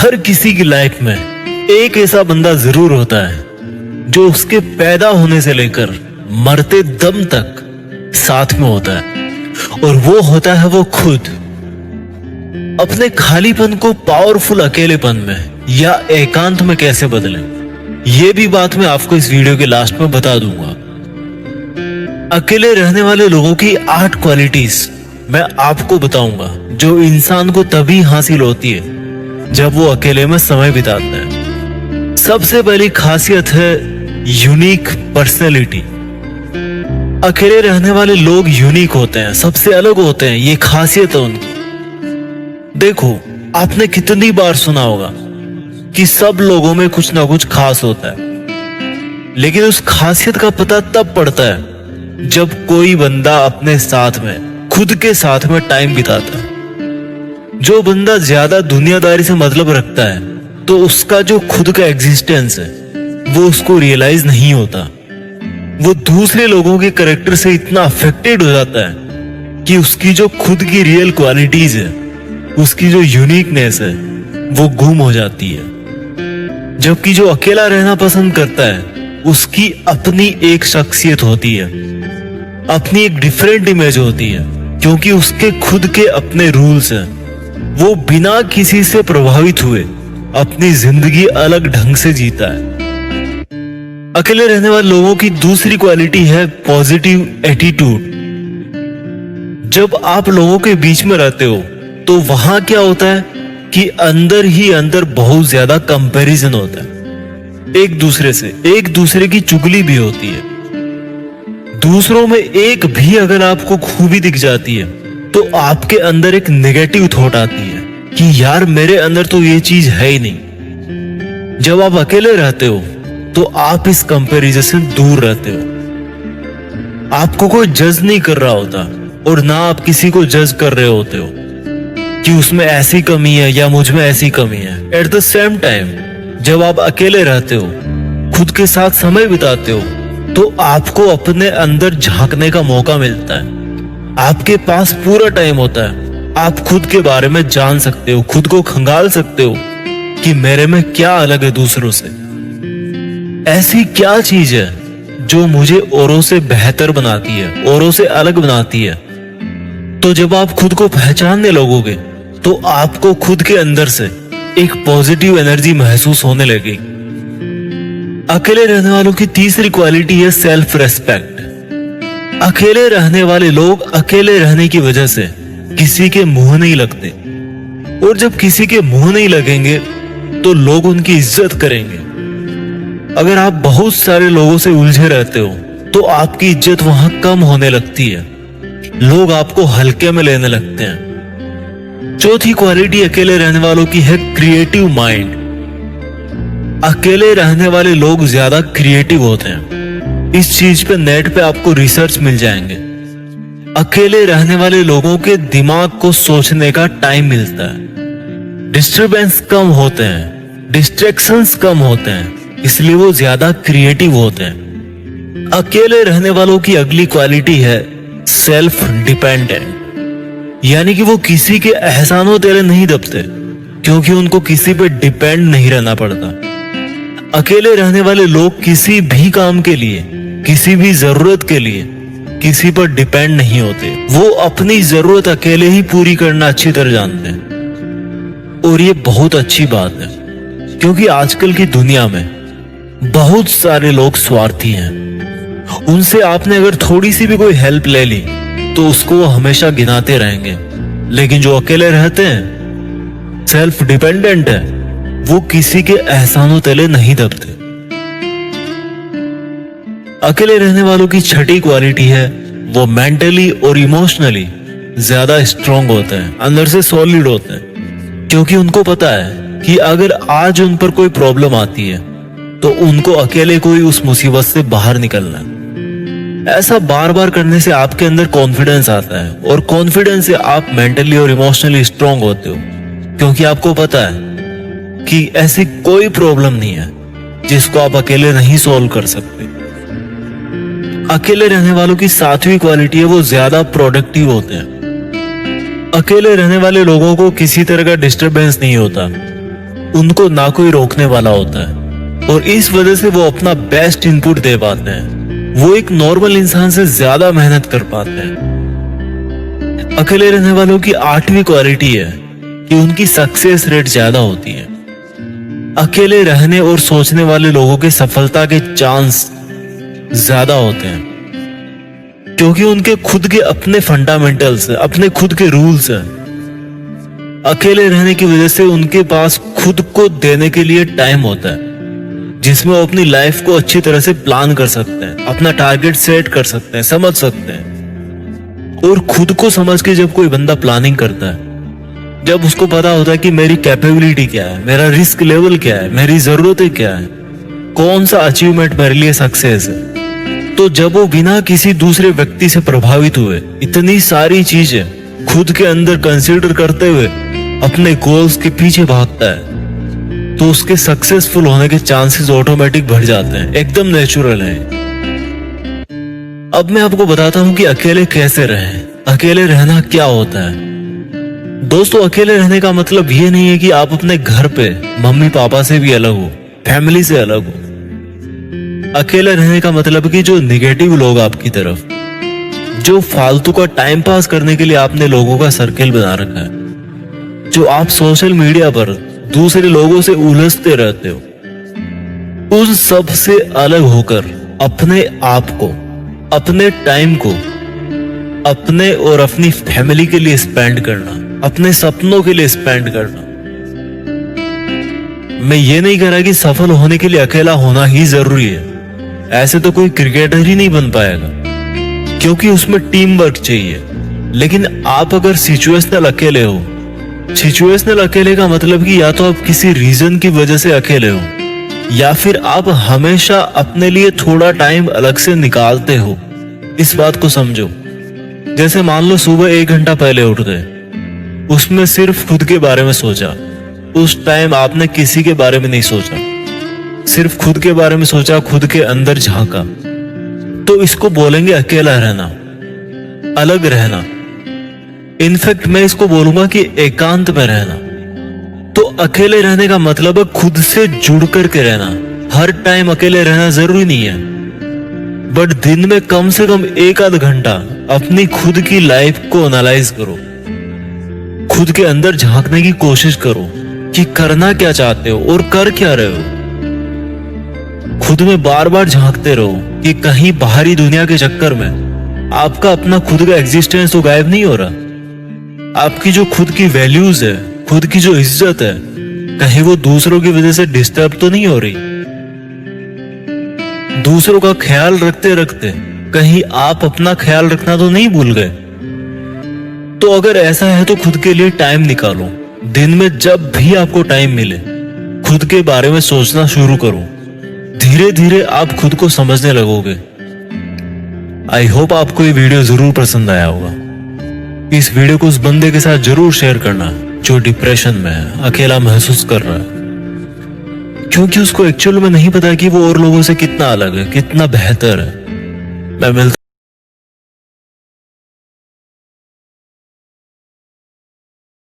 हर किसी की लाइफ में एक ऐसा बंदा जरूर होता है जो उसके पैदा होने से लेकर मरते दम तक साथ में होता है, और वो होता है वो खुद। अपने खालीपन को पावरफुल अकेलेपन में या एकांत में कैसे बदलें, ये भी बात मैं आपको इस वीडियो के लास्ट में बता दूंगा। अकेले रहने वाले लोगों की 8 क्वालिटीज मैं आपको बताऊंगा जो इंसान को तभी हासिल होती है जब वो अकेले में समय बिताते हैं। सबसे पहली खासियत है यूनिक पर्सनैलिटी। अकेले रहने वाले लोग यूनिक होते हैं, सबसे अलग होते हैं, ये खासियत है उनकी। देखो, आपने कितनी बार सुना होगा कि सब लोगों में कुछ ना कुछ खास होता है, लेकिन उस खासियत का पता तब पड़ता है जब कोई बंदा अपने साथ में, खुद के साथ में टाइम बिताता है। जो बंदा ज्यादा दुनियादारी से मतलब रखता है तो उसका जो खुद का एग्जिस्टेंस है वो उसको रियलाइज नहीं होता। वो दूसरे लोगों के कैरेक्टर से इतना अफेक्टेड हो जाता है कि उसकी जो खुद की रियल क्वालिटीज है, उसकी जो यूनिकनेस है, वो गुम हो जाती है। जबकि जो अकेला रहना पसंद करता है उसकी अपनी एक शख्सियत होती है, अपनी एक डिफरेंट इमेज होती है, क्योंकि उसके खुद के अपने रूल्स हैं। वो बिना किसी से प्रभावित हुए अपनी जिंदगी अलग ढंग से जीता है। अकेले रहने वाले लोगों की दूसरी क्वालिटी है पॉजिटिव एटीट्यूड। जब आप लोगों के बीच में रहते हो तो वहां क्या होता है कि अंदर ही अंदर बहुत ज्यादा कंपैरिजन होता है एक दूसरे से, एक दूसरे की चुगली भी होती है। दूसरों में एक भी अगर आपको खूबी दिख जाती है तो आपके अंदर एक नेगेटिव थॉट आती है कि यार मेरे अंदर तो ये चीज है ही नहीं। जब आप अकेले रहते हो तो आप इस कंपैरिजन से दूर रहते हो। आपको कोई जज नहीं कर रहा होता और ना आप किसी को जज कर रहे होते हो कि उसमें ऐसी कमी है या मुझ में ऐसी कमी है। एट द सेम टाइम जब आप अकेले रहते हो, खुद के साथ समय बिताते हो, तो आपको अपने अंदर झांकने का मौका मिलता है। आपके पास पूरा टाइम होता है, आप खुद के बारे में जान सकते हो, खुद को खंगाल सकते हो कि मेरे में क्या अलग है दूसरों से। ऐसी क्या चीज है जो मुझे औरों से बेहतर बनाती है, औरों से अलग बनाती है। तो जब आप खुद को पहचानने लगोगे तो आपको खुद के अंदर से एक पॉजिटिव एनर्जी महसूस होने लगेगी। अकेले रहने वालों की तीसरी क्वालिटी है सेल्फ रेस्पेक्ट। अकेले रहने वाले लोग अकेले रहने की वजह से किसी के मुंह नहीं लगते, और जब किसी के मुंह नहीं लगेंगे तो लोग उनकी इज्जत करेंगे। अगर आप बहुत सारे लोगों से उलझे रहते हो तो आपकी इज्जत वहां कम होने लगती है, लोग आपको हल्के में लेने लगते हैं। चौथी क्वालिटी अकेले रहने वालों की है क्रिएटिव माइंड। अकेले रहने वाले लोग ज्यादा क्रिएटिव होते हैं। इस चीज पे नेट पे आपको रिसर्च मिल जाएंगे। अकेले रहने वाले लोगों के दिमाग को सोचने का टाइम मिलता है, डिस्टरबेंस कम होते हैं, डिस्ट्रैक्शंस कम होते हैं, इसलिए वो ज्यादा क्रिएटिव होते हैं। अकेले रहने वालों की अगली क्वालिटी है सेल्फ डिपेंडेंट, यानी कि वो किसी के एहसानों तेरे नहीं दबते, क्योंकि उनको किसी पे डिपेंड नहीं रहना पड़ता। अकेले रहने वाले लोग किसी भी काम के लिए, किसी भी जरूरत के लिए किसी पर डिपेंड नहीं होते। वो अपनी जरूरत अकेले ही पूरी करना अच्छी तरह जानते हैं, और ये बहुत अच्छी बात है, क्योंकि आजकल की दुनिया में बहुत सारे लोग स्वार्थी हैं। उनसे आपने अगर थोड़ी सी भी कोई हेल्प ले ली तो उसको वो हमेशा गिनाते रहेंगे। लेकिन जो अकेले रहते हैं, सेल्फ डिपेंडेंट है, वो किसी के एहसानों तले नहीं दबते। अकेले रहने वालों की छठी क्वालिटी है वो मेंटली और इमोशनली ज्यादा स्ट्रांग होते हैं, अंदर से सॉलिड होते हैं, क्योंकि उनको पता है कि अगर आज उन पर कोई प्रॉब्लम आती है तो उनको अकेले कोई उस मुसीबत से बाहर निकलना है। ऐसा बार बार करने से आपके अंदर कॉन्फिडेंस आता है, और कॉन्फिडेंस से आप मेंटली और इमोशनली स्ट्रांग होते हो, क्योंकि आपको पता है कि ऐसी कोई प्रॉब्लम नहीं है जिसको आप अकेले नहीं सॉल्व कर सकते। अकेले रहने वालों की 7वीं क्वालिटी है वो ज्यादा प्रोडक्टिव होते हैं। अकेले रहने वाले लोगों को किसी तरह का डिस्टरबेंस नहीं होता, उनको ना कोई रोकने वाला होता है और इस वजह से वो अपना बेस्ट इनपुट दे पाते हैं। वो एक नॉर्मल इंसान से ज्यादा मेहनत कर पाते हैं। अकेले रहने वालों की 8वीं क्वालिटी है कि उनकी सक्सेस रेट ज्यादा होती है। अकेले रहने और सोचने वाले लोगों के सफलता के चांस ज्यादा होते हैं क्योंकि उनके खुद के अपने फंडामेंटल्स है, अपने खुद के रूल्स हैं। अकेले रहने की वजह से उनके पास खुद को देने के लिए टाइम होता है जिसमें वो अपनी लाइफ को अच्छी तरह से प्लान कर सकते हैं, अपना टारगेट सेट कर सकते हैं, समझ सकते हैं। और खुद को समझ के जब कोई बंदा प्लानिंग करता है, जब उसको पता होता है कि मेरी कैपेबिलिटी क्या है, मेरा रिस्क लेवल क्या है, मेरी जरूरतें क्या है, कौन सा अचीवमेंट मेरे लिए सक्सेस है, तो जब वो बिना किसी दूसरे व्यक्ति से प्रभावित हुए इतनी सारी चीजें खुद के अंदर कंसीडर करते हुए अपने गोल्स के पीछे भागता है तो उसके सक्सेसफुल होने के चांसेस ऑटोमेटिक बढ़ जाते हैं, एकदम नेचुरल है। अब मैं आपको बताता हूं कि अकेले कैसे रहें, अकेले रहना क्या होता है। दोस्तों, अकेले रहने का मतलब ये नहीं है कि आप अपने घर पे मम्मी पापा से भी अलग हो, फैमिली से अलग हो। अकेले रहने का मतलब कि जो निगेटिव लोग आपकी तरफ, जो फालतू का टाइम पास करने के लिए आपने लोगों का सर्किल बना रखा है, जो आप सोशल मीडिया पर दूसरे लोगों से उलझते रहते हो, उन सब से अलग होकर अपने आप को, अपने टाइम को अपने और अपनी फैमिली के लिए स्पेंड करना, अपने सपनों के लिए स्पेंड करना। मैं ये नहीं कह रहा कि सफल होने के लिए अकेला होना ही जरूरी है। ऐसे तो कोई क्रिकेटर ही नहीं बन पाएगा क्योंकि उसमें टीम वर्क चाहिए। लेकिन आप अगर सिचुएशनल अकेले हो, सिचुएशनल अकेले का मतलब कि या तो आप किसी रीजन की वजह से अकेले हो या फिर आप हमेशा अपने लिए थोड़ा टाइम अलग से निकालते हो। इस बात को समझो। जैसे मान लो सुबह 1 घंटा पहले उठ गए, उसमें सिर्फ खुद के बारे में सोचा। उस टाइम आपने किसी के बारे में नहीं सोचा, सिर्फ खुद के बारे में सोचा, खुद के अंदर झांका। तो इसको बोलेंगे अकेला रहना, अलग रहना। इनफैक्ट मैं इसको बोलूंगा कि एकांत में रहना। तो अकेले रहने का मतलब है खुद से जुड़ करके रहना। हर टाइम अकेले रहना जरूरी नहीं है, बट दिन में कम से कम 1 आध घंटा अपनी खुद की लाइफ को एनालाइज करो, खुद के अंदर झांकने की कोशिश करो कि करना क्या चाहते हो और कर क्या रहे हो। खुद में बार बार झांकते रहो कि कहीं बाहरी दुनिया के चक्कर में आपका अपना खुद का एग्जिस्टेंस तो गायब नहीं हो रहा। आपकी जो खुद की वैल्यूज है, खुद की जो इज्जत है, कहीं वो दूसरों की वजह से डिस्टर्ब तो नहीं हो रही। दूसरों का ख्याल रखते रखते कहीं आप अपना ख्याल रखना तो नहीं भूल गए। तो अगर ऐसा है तो खुद के लिए टाइम निकालो। दिन में जब भी आपको टाइम मिले खुद के बारे में सोचना शुरू करो। धीरे धीरे आप खुद को समझने लगोगे। आई होप आपको ये वीडियो जरूर पसंद आया होगा। इस वीडियो को उस बंदे के साथ जरूर शेयर करना जो डिप्रेशन में है, अकेला महसूस कर रहा है, क्योंकि उसको एक्चुअल में नहीं पता कि वो और लोगों से कितना अलग है, कितना बेहतर है। मैं मिलता